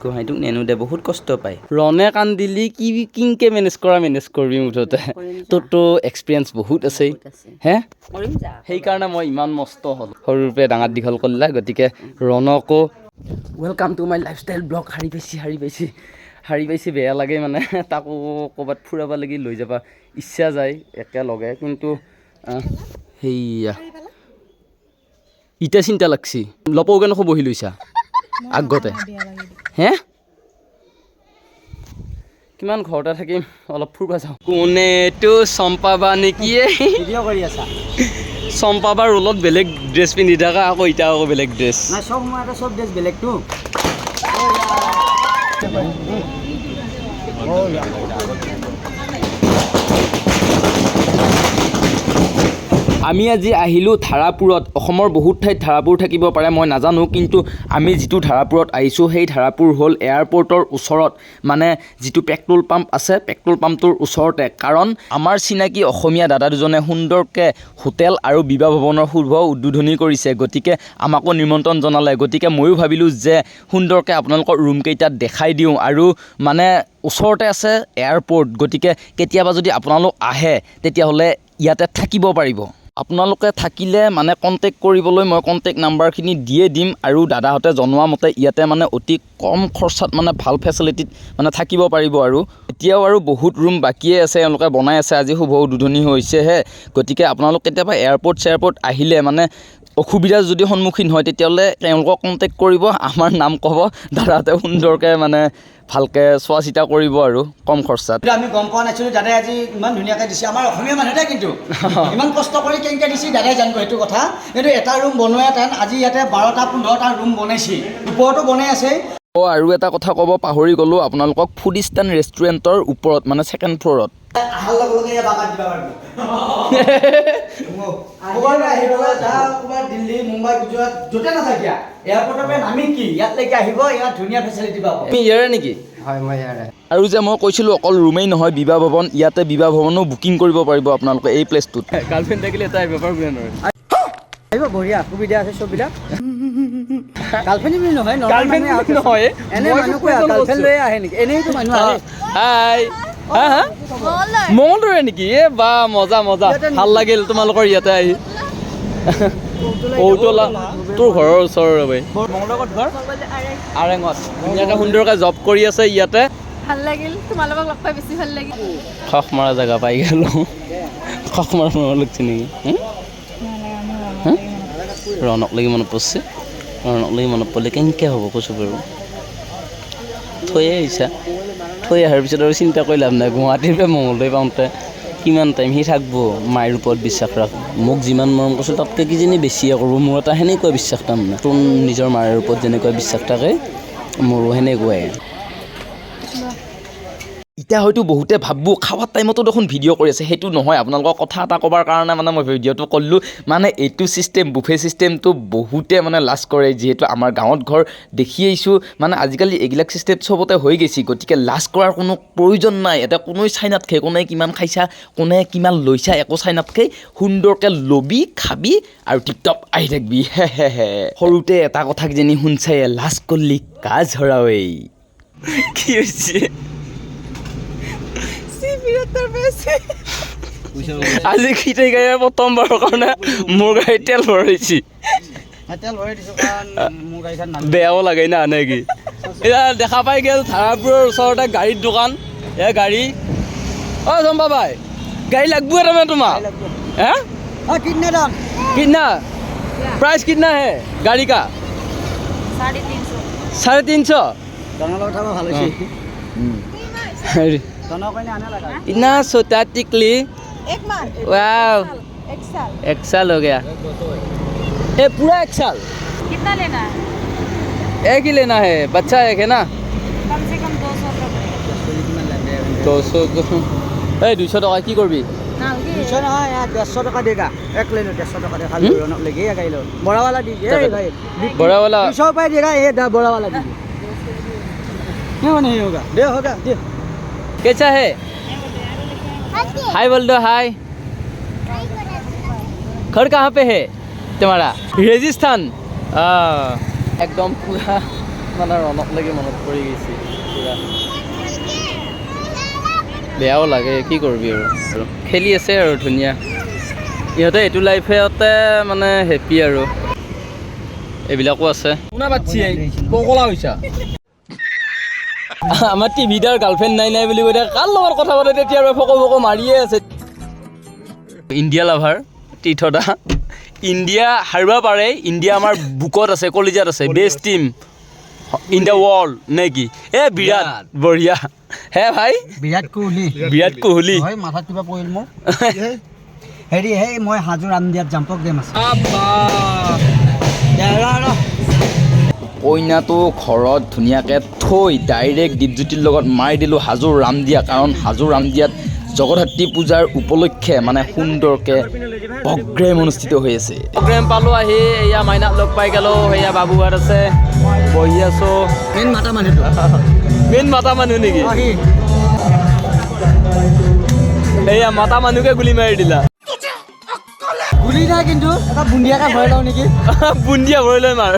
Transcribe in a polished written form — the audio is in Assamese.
গোহাঁইটোক নেনো বহুত কষ্ট পায় ৰণে কান্দিলি কি কিংকে মেনেজ কৰিবি মুঠতে তোৰতো এক্সপিৰিয়েঞ্চ বহুত আছে হে সেইকাৰণে মই ইমান মস্ত হ'ল সৰুৰ পৰা ডাঙৰ দীঘল কৰিলা গতিকে ৰণকো welcome to my lifestyle blog হাৰি পাইছে বেয়া লাগে মানে তাকো ক'ৰবাত ফুৰাব লাগি লৈ যাব ইচ্ছা যায় একেলগে কিন্তু সেইয়া ইটা চিন্তা লাগছি লপৌকে নখ বহি লৈছা আগতে হে কিমান ঘৰতে থাকিম অলপ ফুৰিব যাওঁ কোনেটো চম্পাবা নেকি ভিডিঅ' কৰি আছা চম্পাবাৰ ৰোলত বেলেগ ড্ৰেছ পিন্ধি থাকা আকৌ ইটা আকৌ বেলেগ ড্ৰেছ নাই চব সময়তে চব ড্ৰেছ বেলেগটো আমি আজি আহিলোঁ ধাৰাপুৰত অসমৰ বহুত ঠাইত ধাৰাপুৰ থাকিব পাৰে মই নাজানো কিন্তু আমি যিটো ধাৰাপুৰত আহিছোঁ সেই ধাৰাপুৰ হ'ল এয়াৰপৰ্টৰ ওচৰত মানে যিটো পেট্ৰল পাম্প আছে পেট্ৰল পাম্পটোৰ ওচৰতে কাৰণ আমাৰ চিনাকি অসমীয়া দাদা দুজনে সুন্দৰকৈ হোটেল আৰু বিবাহ ভৱনৰ শুভ উদ্বোধনী কৰিছে গতিকে আমাকো নিমন্ত্ৰণ জনালে গতিকে ময়ো ভাবিলোঁ যে সুন্দৰকৈ আপোনালোকৰ ৰুমকেইটাত দেখাই দিওঁ আৰু মানে ওচৰতে আছে এয়াৰপৰ্ট গতিকে কেতিয়াবা যদি আপোনালোক আহে তেতিয়াহ'লে ইয়াতে থাকিব পাৰিব আপোনালোকে থাকিলে মানে কণ্টেক্ট কৰিবলৈ মই কণ্টেক্ট নাম্বাৰখিনি দিয়ে দিম আৰু দাদাহঁতে জনোৱা মতে ইয়াতে মানে অতি কম খৰচাত মানে ভাল ফেচিলিটিত মানে থাকিব পাৰিব আৰু এতিয়াও আৰু বহুত ৰুম বাকীয়ে আছে এওঁলোকে বনাই আছে আজি শুভ উদ্বোধনী হৈছেহে গতিকে আপোনালোক কেতিয়াবা এয়াৰপৰ্ট আহিলে মানে অসুবিধাৰ যদি সন্মুখীন হয় তেতিয়াহ'লে তেওঁলোকক কণ্টেক্ট কৰিব আমাৰ নাম ক'ব দাদাহঁতে সুন্দৰকৈ মানে ভালকৈ চোৱা চিতা কৰিব আৰু কম খৰচাত আমি গম পোৱা নাছিলোঁ দাদাই আজি ইমান ধুনীয়াকৈ দিছে আমাৰ অসমীয়া মানুহতে কিন্তু ইমান কষ্ট কৰি কেনেকৈ দিছে দাদাই জানিব সেইটো কথা কিন্তু এটা ৰুম বনোৱা টান আজি ইয়াতে 12-15টা ৰুম বনাইছে ওপৰতো বনাই আছে আৰু এটা কথা ক'ব পাহৰি গ'লোঁ আপোনালোকক ফুডিষ্টান ৰেষ্টুৰেণ্টৰ ওপৰত মানে ছেকেণ্ড ফ্ল'ৰত দিল্লী মুম্বাই গুজৰাট য'তে নাথাকিয়া এয়াৰপৰ্টৰ পৰা নামি কি ইয়ালৈকে আহিব ইয়াত ধুনীয়া ফেচিলিটি পাব তুমি ইয়াৰে নেকি হয় মই ইয়াৰে আৰু যে মই কৈছিলোঁ অকল ৰুমেই নহয় বিবাহ ভৱন ইয়াতে বিবাহ ভৱনো বুকিং কৰিব পাৰিব আপোনালোকে এই প্লেচটোত গাৰ্লফ্ৰেণ্ড থাকিলে এটা আহিব পাৰিব আহিব বঢ়িয়া সুবিধা আছে সুবিধা গাৰ্লফ্ৰেণ্ড বুলি নহয় নহয় এনে মানুহ গাৰ্লফ্ৰেণ্ড লৈ আহে নেকি এনেইতো মানুহ আহে হাই মঙলদৰে নেকি বা মজা ভাল লাগিল তোমালোকৰ ইয়াতে আহি ঔতলা তোৰ ঘৰৰ ওচৰৰ মঙলদৰ ঘৰ আৰেঙত ধুনীয়াকৈ সুন্দৰকৈ জব কৰি আছে ইয়াতে ভাল লাগিল তোমালোকক লগ পাই বেছি ভাল লাগিল খখ মৰা জেগা পাই গ'লোঁ খখ মৰা লাগছে নেকি ৰণক লাগি মনত পৰিছে ৰণক লাগি মনত পৰিলে কেনেকৈ হ'ব কৈছোঁ বাৰু থৈয়ে আহিছা থৈ অহাৰ পিছত আৰু চিন্তা কৰি লাভ নাই গুৱাহাটীৰ পৰা মঙলদৈ পাওঁতে কিমান টাইম সি থাকিব মায়েৰ ওপৰত বিশ্বাস ৰাখোঁ মোক যিমান মৰম কৰিছোঁ তাতকৈ কিজানি বেছিয়ে কৰোঁ মোৰ এটা সেনেকুৱা বিশ্বাস তাৰমানে তোৰ নিজৰ মায়েৰ ওপৰত যেনেকুৱা বিশ্বাস থাকে মোৰো সেনেকুৱাই এতিয়া হয়তো বহুতে ভাবোঁ খাৱাৰ টাইমতো দেখোন ভিডিঅ' কৰি আছে সেইটো নহয় আপোনালোকক কথা এটা ক'বৰ কাৰণে মানে মই ভিডিঅ'টো কৰিলোঁ মানে এইটো ছিষ্টেম বুফে ছিষ্টেমটো বহুতে মানে লাজ কৰে যিহেতু আমাৰ গাঁৱত ঘৰ দেখি আহিছোঁ মানে আজিকালি এইবিলাক ছিষ্টেম চবতে হৈ গৈছে গতিকে লাজ কৰাৰ কোনো প্ৰয়োজন নাই এটা কোনোৱে চাই নাথাকে কোনে কিমান খাইছা কোনে কিমান লৈছা একো চাই নাথাকে সুন্দৰকৈ ল'বি খাবি আৰু টিপটপ আহি থাকিবি সৰুতে এটা কথা কিজানি শুনছাই লাজ কৰিলি কাজ হৰাৱেই কি হৈছে আজি খিটাই গাড়ীৰ প্ৰথমবাৰৰ কাৰণে মোৰ গাড়ীত তেল ভৰাইছি বেয়াও লাগে না নেকি এতিয়া দেখা পাই গ'ল ধাৰাপুৰৰ ওচৰতে গাড়ীৰ দোকান এই গাড়ী অ' চম্পা বাই গাড়ী লাগবই তাৰমানে তোমাক হে कितना दाम कितना प्राइस कितना है गाड़ी का 350 इतना छोटा टिकली वाव एक साल हो गया ये पूरा एक साल कितना लेना है एक ही लेना है बच्चा एक है ना कम से कम 200 200 टका की करबी 200 নহয় 150 टका देगा एक ले लो 150 टका दे खाली रौनक लेके आ गई लो बड़ा वाला दीजिए भाई बड़ा वाला 200 रुपए देगा ये बड़ा वाला दीजिए क्यों नहीं होगा दे होगा दे कैसा है हाय बोल दो हाय घर कहाँ पे है तुम्हारा राजस्थान एकदम पूरा মানে ৰনক লাগি মনত পৰি গৈছে পুৰা বেয়াও লাগে কি কৰিবি আৰু খেলি আছে আৰু ধুনীয়া ইহঁতে এইটো লাইফতে মানে হেপী আৰু এইবিলাকো আছে শুনা পাচ্ছি পগলা হৈছা আমাৰ টিভিটাৰ গাৰ্লফ্ৰেণ্ড নাই নাই বুলি কৈ থাকে কাৰ লগত কথা পাতে তেতিয়া আৰু ফক ফক মাৰিয়ে আছে ইণ্ডিয়া লাভাৰ তীৰ্থদা ইণ্ডিয়া হাৰিব পাৰে ইণ্ডিয়া আমাৰ বুকত আছে কলিজাত আছে best team in the world নে কি এ বিৰাট বঢ়িয়া হে ভাই বিৰাট কোহলি হয় মাথাত কিবা পৰিল মোৰ হেৰি হেই মই হাজো ৰামদিয়াত জাম্পক গেম আছে কইনাটো ঘৰত ধুনীয়াকৈ থৈ ডাইৰেক্ট দীপজ্যোতিৰ লগত মাৰি দিলোঁ হাজোৰ ৰামদিয়া কাৰণ হাজোৰ ৰামদিয়াত জগতধাত্ৰী পূজাৰ উপলক্ষে মানে সুন্দৰকৈ প্ৰগ্ৰেম অনুষ্ঠিত হৈ আছে প্ৰগ্ৰেম পালোঁ আহি এয়া মাইনাক লগ পাই গ'লোঁ সেয়া বাবুহঁত আছে বহি আছোঁ মেইন মাতা মানুহ নেকি এয়া মাতা মানুহকে গুলি মাৰি দিলা গুলি নাই কিন্তু এটা বুন্দিয়াকে ভৰাই লওঁ নেকি বুন্দিয়া ভৰাই লৈ মাৰ